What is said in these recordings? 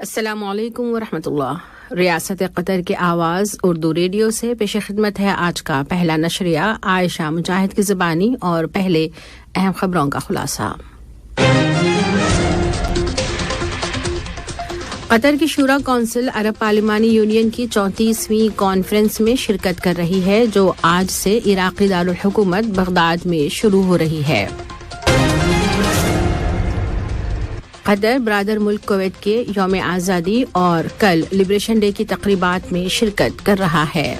السلام علیکم ورحمۃ اللہ۔ ریاست قطر کی آواز اردو ریڈیو سے پیش خدمت ہے آج کا پہلا نشریہ عائشہ مجاہد کی زبانی، اور پہلے اہم خبروں کا خلاصہ۔ قطر کی شورا کونسل عرب پارلیمانی یونین کی 34ویں کانفرنس میں شرکت کر رہی ہے، جو آج سے عراقی دارالحکومت بغداد میں شروع ہو رہی ہے۔ قطر برادر ملک کویت کے یوم آزادی اور کل لبریشن ڈے کی تقریبات میں شرکت کر رہا ہے۔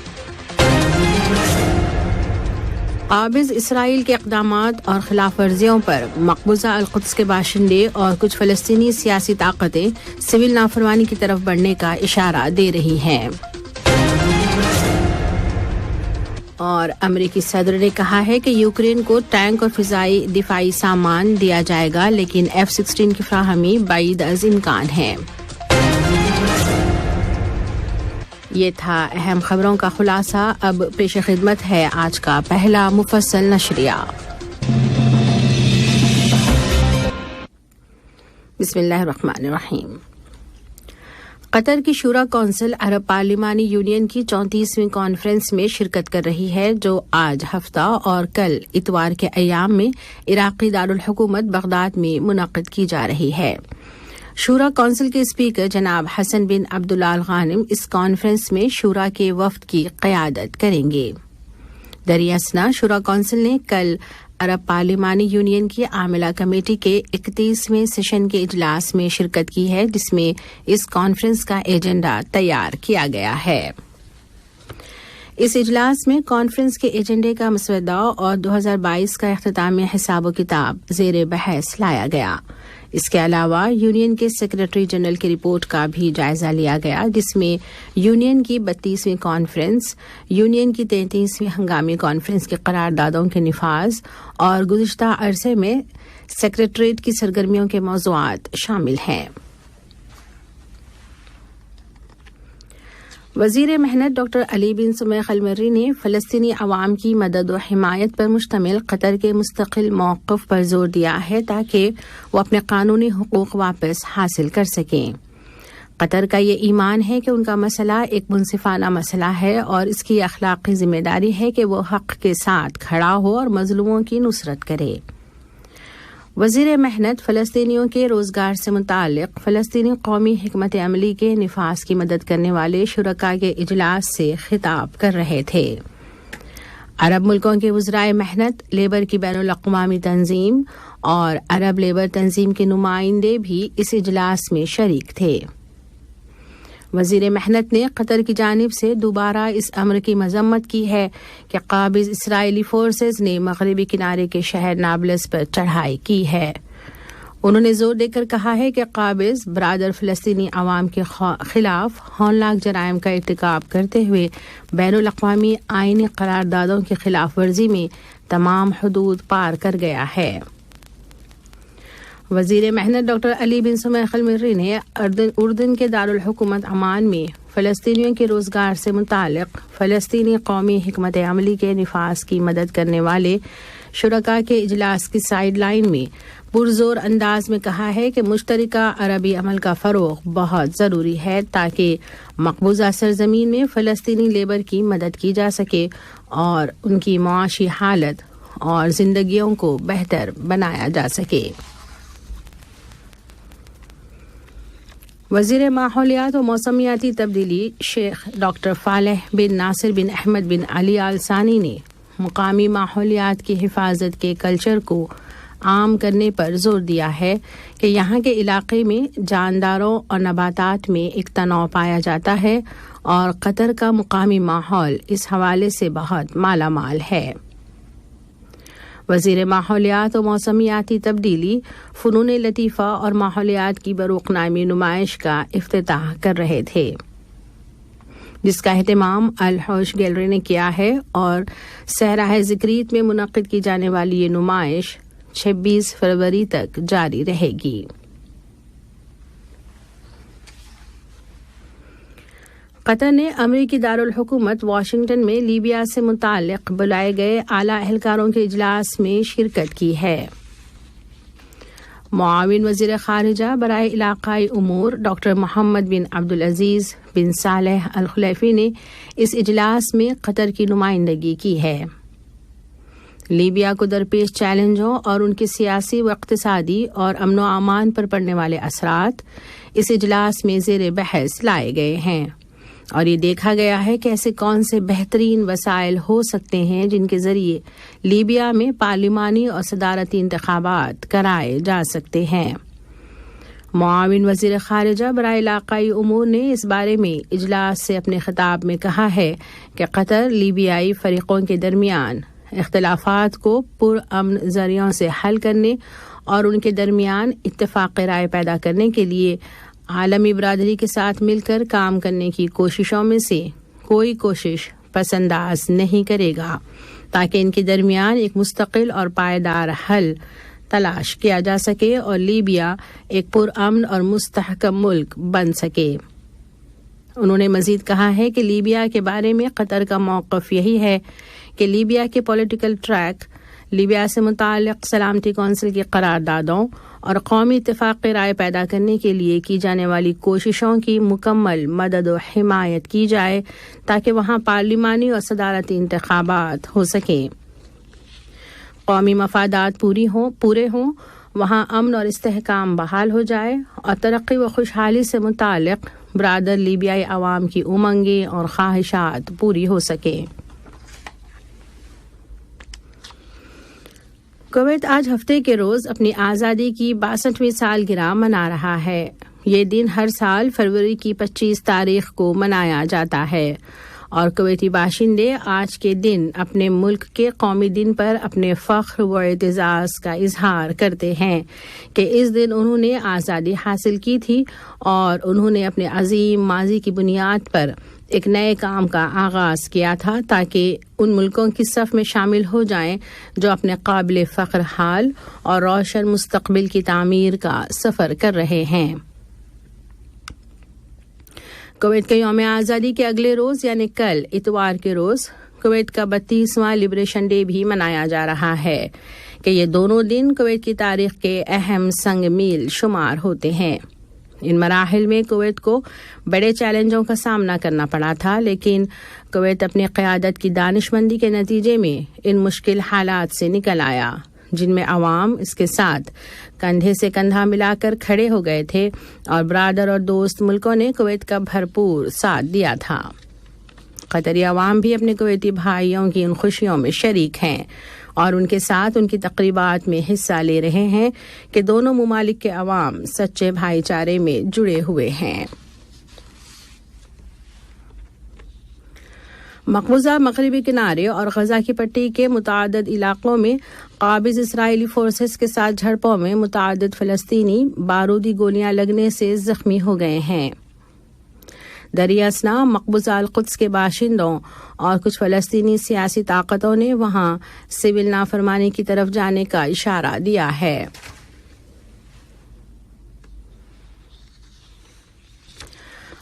قابض اسرائیل کے اقدامات اور خلاف ورزیوں پر مقبوضہ القدس کے باشندے اور کچھ فلسطینی سیاسی طاقتیں سول نافرمانی کی طرف بڑھنے کا اشارہ دے رہی ہیں۔ اور امریکی صدر نے کہا ہے کہ یوکرین کو ٹینک اور فضائی دفاعی سامان دیا جائے گا، لیکن F-16 کی فراہمی بعید از امکان ہے۔ یہ تھا اہم خبروں کا خلاصہ۔ اب پیش خدمت ہے آج کا پہلا مفصل نشریہ۔ بسم اللہ الرحمن الرحیم۔ قطر کی شورا کونسل عرب پارلیمانی یونین کی 34ویں کانفرنس میں شرکت کر رہی ہے، جو آج ہفتہ اور کل اتوار کے ایام میں عراقی دارالحکومت بغداد میں منعقد کی جا رہی ہے۔ شورا کونسل کے اسپیکر جناب حسن بن عبداللہ الغانم اس کانفرنس میں شورا کے وفد کی قیادت کریں گے۔ دریاسنا شورا کونسل نے کل عرب پارلیمانی یونین کی عاملہ کمیٹی کے 31ویں سیشن کے اجلاس میں شرکت کی ہے، جس میں اس کانفرنس کا ایجنڈا تیار کیا گیا ہے۔ اس اجلاس میں کانفرنس کے ایجنڈے کا مسودہ اور 2022 کا اختتامی حساب و کتاب زیر بحث لایا گیا۔ اس کے علاوہ یونین کے سیکرٹری جنرل کی رپورٹ کا بھی جائزہ لیا گیا، جس میں یونین کی 32ویں کانفرنس، یونین کی 33ویں ہنگامی کانفرنس کے قراردادوں کے نفاذ اور گزشتہ عرصے میں سیکرٹریٹ کی سرگرمیوں کے موضوعات شامل ہیں۔ وزیر محنت ڈاکٹر علی بن سمیخ المری نے فلسطینی عوام کی مدد و حمایت پر مشتمل قطر کے مستقل موقف پر زور دیا ہے تاکہ وہ اپنے قانونی حقوق واپس حاصل کر سکیں۔ قطر کا یہ ایمان ہے کہ ان کا مسئلہ ایک منصفانہ مسئلہ ہے اور اس کی اخلاقی ذمہ داری ہے کہ وہ حق کے ساتھ کھڑا ہو اور مظلوموں کی نصرت کرے۔ وزیر محنت فلسطینیوں کے روزگار سے متعلق فلسطینی قومی حکمت عملی کے نفاذ کی مدد کرنے والے شرکاء کے اجلاس سے خطاب کر رہے تھے۔ عرب ملکوں کے وزرائے محنت، لیبر کی بین الاقوامی تنظیم اور عرب لیبر تنظیم کے نمائندے بھی اس اجلاس میں شریک تھے۔ وزیر محنت نے قطر کی جانب سے دوبارہ اس امر کی مذمت کی ہے کہ قابض اسرائیلی فورسز نے مغربی کنارے کے شہر نابلس پر چڑھائی کی ہے۔ انہوں نے زور دے کر کہا ہے کہ قابض برادر فلسطینی عوام کے خلاف ہولناک جرائم کا ارتکاب کرتے ہوئے بین الاقوامی آئینی قراردادوں کی خلاف ورزی میں تمام حدود پار کر گیا ہے۔ وزیر محنت ڈاکٹر علی بن سمیخ المری نے اردن کے دارالحکومت عمان میں فلسطینیوں کے روزگار سے متعلق فلسطینی قومی حکمت عملی کے نفاذ کی مدد کرنے والے شرکاء کے اجلاس کی سائیڈ لائن میں پرزور انداز میں کہا ہے کہ مشترکہ عربی عمل کا فروغ بہت ضروری ہے تاکہ مقبوضہ سرزمین میں فلسطینی لیبر کی مدد کی جا سکے اور ان کی معاشی حالت اور زندگیوں کو بہتر بنایا جا سکے۔ وزیر ماحولیات و موسمیاتی تبدیلی شیخ ڈاکٹر فالح بن ناصر بن احمد بن علی آل ثانی نے مقامی ماحولیات کی حفاظت کے کلچر کو عام کرنے پر زور دیا ہے کہ یہاں کے علاقے میں جانداروں اور نباتات میں ایک تنوع پایا جاتا ہے اور قطر کا مقامی ماحول اس حوالے سے بہت مالا مال ہے۔ وزیر ماحولیات و موسمیاتی تبدیلی فنون لطیفہ اور ماحولیات کی بروق نامی نمائش کا افتتاح کر رہے تھے، جس کا اہتمام الحوش گیلری نے کیا ہے، اور صحرائے زکریت میں منعقد کی جانے والی یہ نمائش 26 فروری تک جاری رہے گی۔ قطر نے امریکی دارالحکومت واشنگٹن میں لیبیا سے متعلق بلائے گئے اعلیٰ اہلکاروں کے اجلاس میں شرکت کی ہے۔ معاون وزیر خارجہ برائے علاقائی امور ڈاکٹر محمد بن عبدالعزیز بن صالح الخلیفی نے اس اجلاس میں قطر کی نمائندگی کی ہے۔ لیبیا کو درپیش چیلنجوں اور ان کے سیاسی و اقتصادی اور امن و امان پر پڑنے والے اثرات اس اجلاس میں زیر بحث لائے گئے ہیں، اور یہ دیکھا گیا ہے کہ ایسے کون سے بہترین وسائل ہو سکتے ہیں جن کے ذریعے لیبیا میں پارلیمانی اور صدارتی انتخابات کرائے جا سکتے ہیں۔ معاون وزیر خارجہ برائے علاقائی امور نے اس بارے میں اجلاس سے اپنے خطاب میں کہا ہے کہ قطر لیبیائی فریقوں کے درمیان اختلافات کو پرامن ذریعوں سے حل کرنے اور ان کے درمیان اتفاق رائے پیدا کرنے کے لیے عالمی برادری کے ساتھ مل کر کام کرنے کی کوششوں میں سے کوئی کوشش پس انداز نہیں کرے گا، تاکہ ان کے درمیان ایک مستقل اور پائیدار حل تلاش کیا جا سکے اور لیبیا ایک پرامن اور مستحکم ملک بن سکے۔ انہوں نے مزید کہا ہے کہ لیبیا کے بارے میں قطر کا موقف یہی ہے کہ لیبیا کے پولیٹیکل ٹریک، لیبیا سے متعلق سلامتی کونسل کی قراردادوں اور قومی اتفاق رائے پیدا کرنے کے لیے کی جانے والی کوششوں کی مکمل مدد و حمایت کی جائے تاکہ وہاں پارلیمانی اور صدارتی انتخابات ہو سکیں، قومی مفادات پورے ہوں، وہاں امن اور استحکام بحال ہو جائے اور ترقی و خوشحالی سے متعلق برادر لیبیائی عوام کی امنگیں اور خواہشات پوری ہو سکیں۔ کویت آج ہفتے کے روز اپنی آزادی کی 62ویں سالگرہ منا رہا ہے۔ یہ دن ہر سال فروری کی 25 تاریخ کو منایا جاتا ہے، اور کویتی باشندے آج کے دن اپنے ملک کے قومی دن پر اپنے فخر و اعتزاز کا اظہار کرتے ہیں کہ اس دن انہوں نے آزادی حاصل کی تھی اور انہوں نے اپنے عظیم ماضی کی بنیاد پر ایک نئے کام کا آغاز کیا تھا تاکہ ان ملکوں کی صف میں شامل ہو جائیں جو اپنے قابل فخر حال اور روشن مستقبل کی تعمیر کا سفر کر رہے ہیں۔ کویت کے یوم آزادی کے اگلے روز یعنی کل اتوار کے روز کویت کا 32واں لبریشن ڈے بھی منایا جا رہا ہے کہ یہ دونوں دن کویت کی تاریخ کے اہم سنگ میل شمار ہوتے ہیں۔ ان مراحل میں کویت کو بڑے چیلنجوں کا سامنا کرنا پڑا تھا، لیکن کویت اپنی قیادت کی دانشمندی کے نتیجے میں ان مشکل حالات سے نکل آیا جن میں عوام اس کے ساتھ کندھے سے کندھا ملا کر کھڑے ہو گئے تھے، اور برادر اور دوست ملکوں نے کویت کا بھرپور ساتھ دیا تھا۔ قطری عوام بھی اپنے کویتی بھائیوں کی ان خوشیوں میں شریک ہیں اور ان کے ساتھ ان کی تقریبات میں حصہ لے رہے ہیں کہ دونوں ممالک کے عوام سچے بھائی چارے میں جڑے ہوئے ہیں۔ مقبوضہ مغربی کنارے اور غزہ کی پٹی کے متعدد علاقوں میں قابض اسرائیلی فورسز کے ساتھ جھڑپوں میں متعدد فلسطینی بارودی گولیاں لگنے سے زخمی ہو گئے ہیں۔ دریا اثنا مقبوضہ القدس کے باشندوں اور کچھ فلسطینی سیاسی طاقتوں نے وہاں سول نافرمانی کی طرف جانے کا اشارہ دیا ہے۔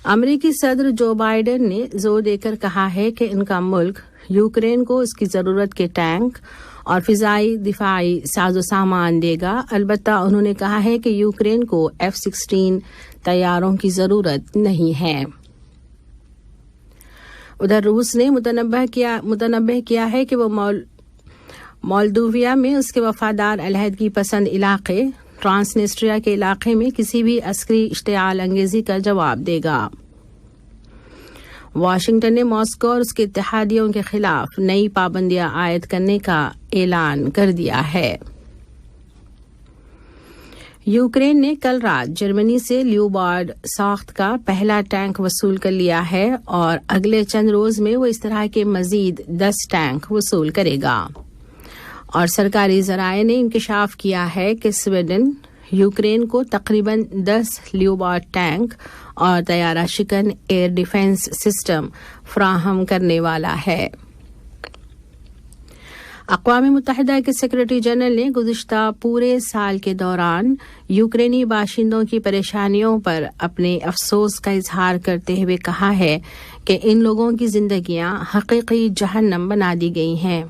امریکی صدر جو بائیڈن نے زور دے کر کہا ہے کہ ان کا ملک یوکرین کو اس کی ضرورت کے ٹینک اور فضائی دفاعی ساز و سامان دے گا، البتہ انہوں نے کہا ہے کہ یوکرین کو F-16 طیاروں کی ضرورت نہیں ہے۔ ادھر روس نے متنبہ کیا ہے کہ وہ مولدوویا میں اس کے وفادار علیحدگی پسند علاقے ٹرانسنسٹریا کے علاقے میں کسی بھی عسکری اشتعال انگیزی کا جواب دے گا۔ واشنگٹن نے ماسکو اور اس کے اتحادیوں کے خلاف نئی پابندیاں عائد کرنے کا اعلان کر دیا ہے۔ یوکرین نے کل رات جرمنی سے لیوبارڈ ساخت کا پہلا ٹینک وصول کر لیا ہے اور اگلے چند روز میں وہ اس طرح کے مزید 10 ٹینک وصول کرے گا، اور سرکاری ذرائع نے انکشاف کیا ہے کہ سویڈن یوکرین کو تقریباً 10 لیوبارڈ ٹینک اور طیارہ شکن ایئر ڈیفنس سسٹم فراہم کرنے والا ہے۔ اقوام متحدہ کے سیکرٹری جنرل نے گزشتہ پورے سال کے دوران یوکرینی باشندوں کی پریشانیوں پر اپنے افسوس کا اظہار کرتے ہوئے کہا ہے کہ ان لوگوں کی زندگیاں حقیقی جہنم بنا دی گئی ہیں۔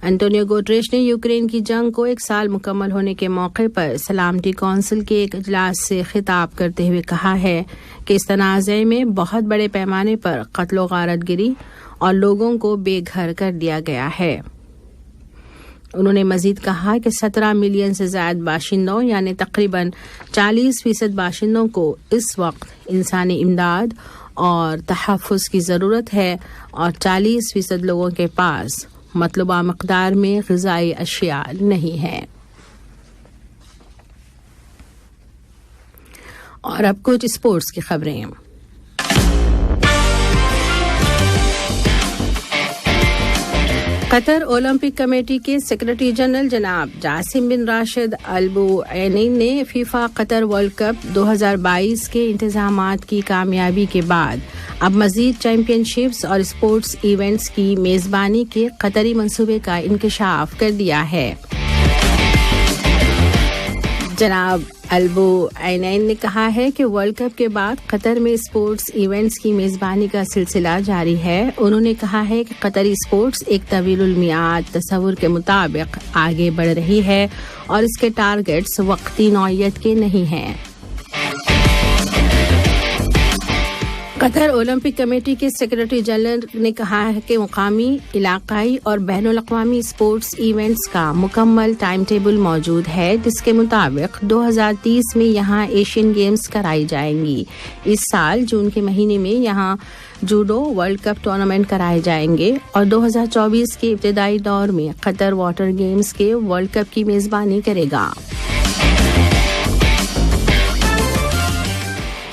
انٹونیو گوٹریش نے یوکرین کی جنگ کو 1 سال مکمل ہونے کے موقع پر سلامتی کونسل کے ایک اجلاس سے خطاب کرتے ہوئے کہا ہے کہ اس تنازع میں بہت بڑے پیمانے پر قتل و غارت گری اور لوگوں کو بے گھر کر دیا گیا ہے۔ انہوں نے مزید کہا کہ 17 ملین سے زائد باشندوں یعنی تقریباً 40% باشندوں کو اس وقت انسانی امداد اور تحفظ کی ضرورت ہے اور 40% لوگوں کے پاس مطلوبہ مقدار میں غذائی اشیاء نہیں ہے۔ اور اب کچھ اسپورٹس کی خبریں۔ قطر اولمپک کمیٹی کے سیکرٹری جنرل جناب جاسم بن راشد البوعینی نے فیفا قطر ورلڈ کپ 2022 کے انتظامات کی کامیابی کے بعد اب مزید چیمپئن شپس اور اسپورٹس ایونٹس کی میزبانی کے قطری منصوبے کا انکشاف کر دیا ہے۔ جناب البوعینی نے کہا ہے کہ ورلڈ کپ کے بعد قطر میں اسپورٹس ایونٹس کی میزبانی کا سلسلہ جاری ہے۔ انہوں نے کہا ہے کہ قطری اسپورٹس ایک طویل المیعاد تصور کے مطابق آگے بڑھ رہی ہے اور اس کے ٹارگٹس وقتی نوعیت کے نہیں ہیں۔ قطر اولمپک کمیٹی کے سیکرٹری جنرل نے کہا ہے کہ مقامی، علاقائی اور بین الاقوامی اسپورٹس ایونٹس کا مکمل ٹائم ٹیبل موجود ہے، جس کے مطابق 2030 میں یہاں ایشین گیمز کرائی جائیں گی۔ اس سال جون کے مہینے میں یہاں جوڈو ورلڈ کپ ٹورنامنٹ کرائے جائیں گے اور 2024 کے ابتدائی دور میں قطر واٹر گیمز کے ورلڈ کپ کی میزبانی کرے گا۔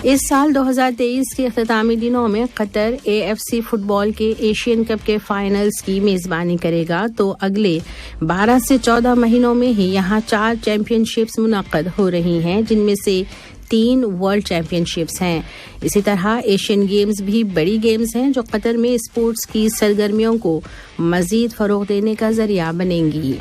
اس سال 2023 کے اختتامی دنوں میں قطر AFC فٹ بال کے ایشین کپ کے فائنلز کی میزبانی کرے گا، تو اگلے 12 سے 14 مہینوں میں ہی یہاں 4 چیمپئن شپس منعقد ہو رہی ہیں، جن میں سے 3 ورلڈ چیمپئن شپس ہیں۔ اسی طرح ایشین گیمز بھی بڑی گیمز ہیں جو قطر میں اسپورٹس کی سرگرمیوں کو مزید فروغ دینے کا ذریعہ بنیں گی۔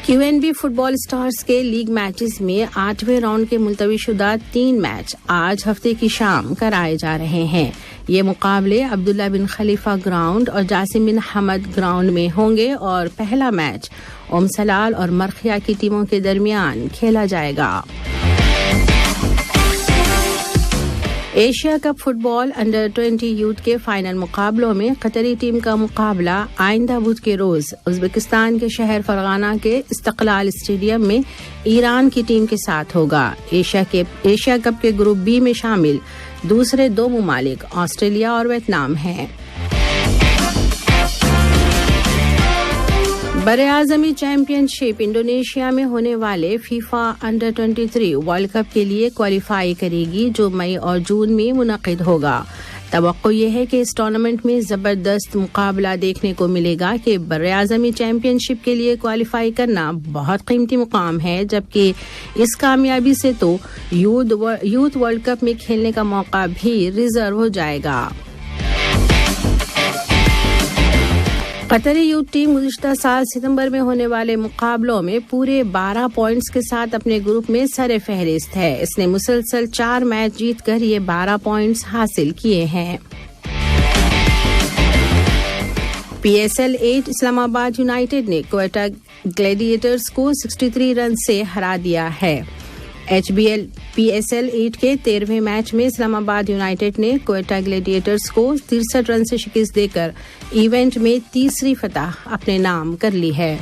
QNB فٹ بال اسٹارز کے لیگ میچز میں 8ویں راؤنڈ کے ملتوی شدہ 3 میچ آج ہفتے کی شام کرائے جا رہے ہیں۔ یہ مقابلے عبداللہ بن خلیفہ گراؤنڈ اور جاسم بن حمد گراؤنڈ میں ہوں گے اور پہلا میچ سلال اور مرخیا کی ٹیموں کے درمیان کھیلا جائے گا۔ ایشیا کپ فٹ بال انڈر 20 یوتھ کے فائنل مقابلوں میں قطری ٹیم کا مقابلہ آئندہ بدھ کے روز ازبکستان کے شہر فرغانہ کے استقلال اسٹیڈیم میں ایران کی ٹیم کے ساتھ ہوگا۔ ایشیا کپ کے گروپ بی میں شامل دوسرے 2 ممالک آسٹریلیا اور ویتنام ہیں۔ براعظمی چیمپئن شپ انڈونیشیا میں ہونے والے فیفا انڈر 23 ورلڈ کپ کے لیے کوالیفائی کرے گی، جو مئی اور جون میں منعقد ہوگا۔ توقع یہ ہے کہ اس ٹورنامنٹ میں زبردست مقابلہ دیکھنے کو ملے گا کہ براعظمی چیمپئن شپ کے لیے کوالیفائی کرنا بہت قیمتی مقام ہے، جبکہ اس کامیابی سے تو یوتھ ورلڈ کپ میں کھیلنے کا موقع بھی ریزرو ہو جائے گا۔ قطری یوتھ ٹیم گزشتہ سال ستمبر میں ہونے والے مقابلوں میں پورے 12 پوائنٹس کے ساتھ اپنے گروپ میں سر فہرست ہے۔ اس نے مسلسل 4 میچ جیت کر یہ 12 پوائنٹس حاصل کیے ہیں۔ PSL 8 اسلام آباد یونائیٹڈ نے کوئٹہ گلیڈیٹرز کو 63 رن سے ہرا دیا ہے۔ PSL 8 کے 13ویں میچ میں اسلام آباد یونائیٹڈ نے کوئٹہ گلیڈیٹرز کو 63 رن سے شکست دے کر ایونٹ میں تیسری فتح اپنے نام کر لی ہے۔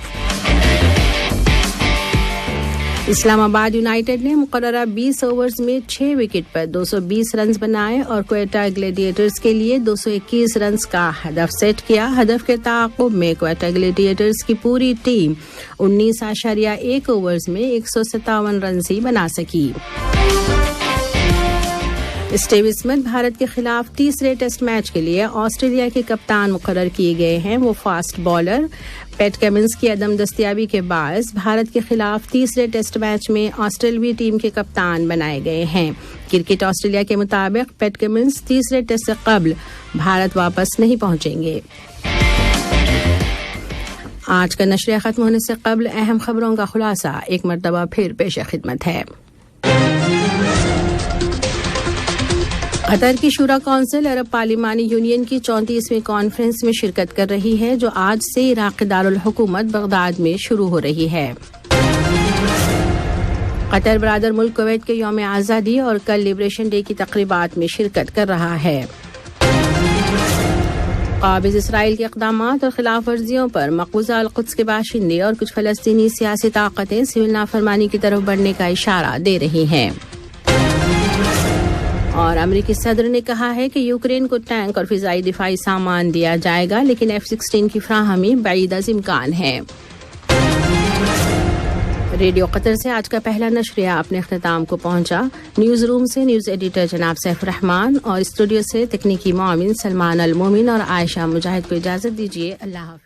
اسلام آباد یونائیٹڈ نے مقررہ 20 اوورز میں 6 وکٹ پر 220 رنز بنائے اور کوئٹہ گلیڈیٹرز کے لیے 221 رنز کا ہدف سیٹ کیا۔ ہدف کے تعاقب میں کوئٹہ گلیڈیٹرز کی پوری ٹیم 19.1 اوورز میں 157 رنز ہی بنا سکی۔ اسٹیو اسمتھ بھارت کے خلاف تیسرے ٹیسٹ میچ کے لیے آسٹریلیا کے کپتان مقرر کیے گئے ہیں۔ وہ فاسٹ بالر پیٹ کمنس کی عدم دستیابی کے باعث بھارت کے خلاف تیسرے ٹیسٹ میچ میں آسٹریلوی ٹیم کے کپتان بنائے گئے ہیں۔ کرکٹ آسٹریلیا کے مطابق پیٹ کمنس تیسرے ٹیسٹ سے قبل بھارت واپس نہیں پہنچیں گے۔ آج کا نشریہ ختم ہونے سے قبل اہم خبروں کا خلاصہ ایک مرتبہ پھر پیش خدمت ہے۔ قطر کی شورا کونسل عرب پارلیمانی یونین کی 34ویں کانفرنس میں شرکت کر رہی ہے جو آج سے عراق دارالحکومت بغداد میں شروع ہو رہی ہے۔ قطر برادر ملک کویت کے یوم آزادی اور کل لبریشن ڈے کی تقریبات میں شرکت کر رہا ہے۔ قابض اسرائیل کے اقدامات اور خلاف ورزیوں پر مقبوضہ القدس کے باشندے اور کچھ فلسطینی سیاسی طاقتیں سول نافرمانی کی طرف بڑھنے کا اشارہ دے رہی ہیں۔ اور امریکی صدر نے کہا ہے کہ یوکرین کو ٹینک اور فضائی دفاعی سامان دیا جائے گا لیکن F-16 کی فراہمی بعید از امکان ہے۔ ریڈیو قطر سے آج کا پہلا نشریہ اپنے اختتام کو پہنچا۔ نیوز روم سے نیوز ایڈیٹر جناب سیف الرحمان اور اسٹوڈیو سے تکنیکی معاون سلمان المومن اور عائشہ مجاہد کو اجازت دیجیے۔ اللہ حافظ۔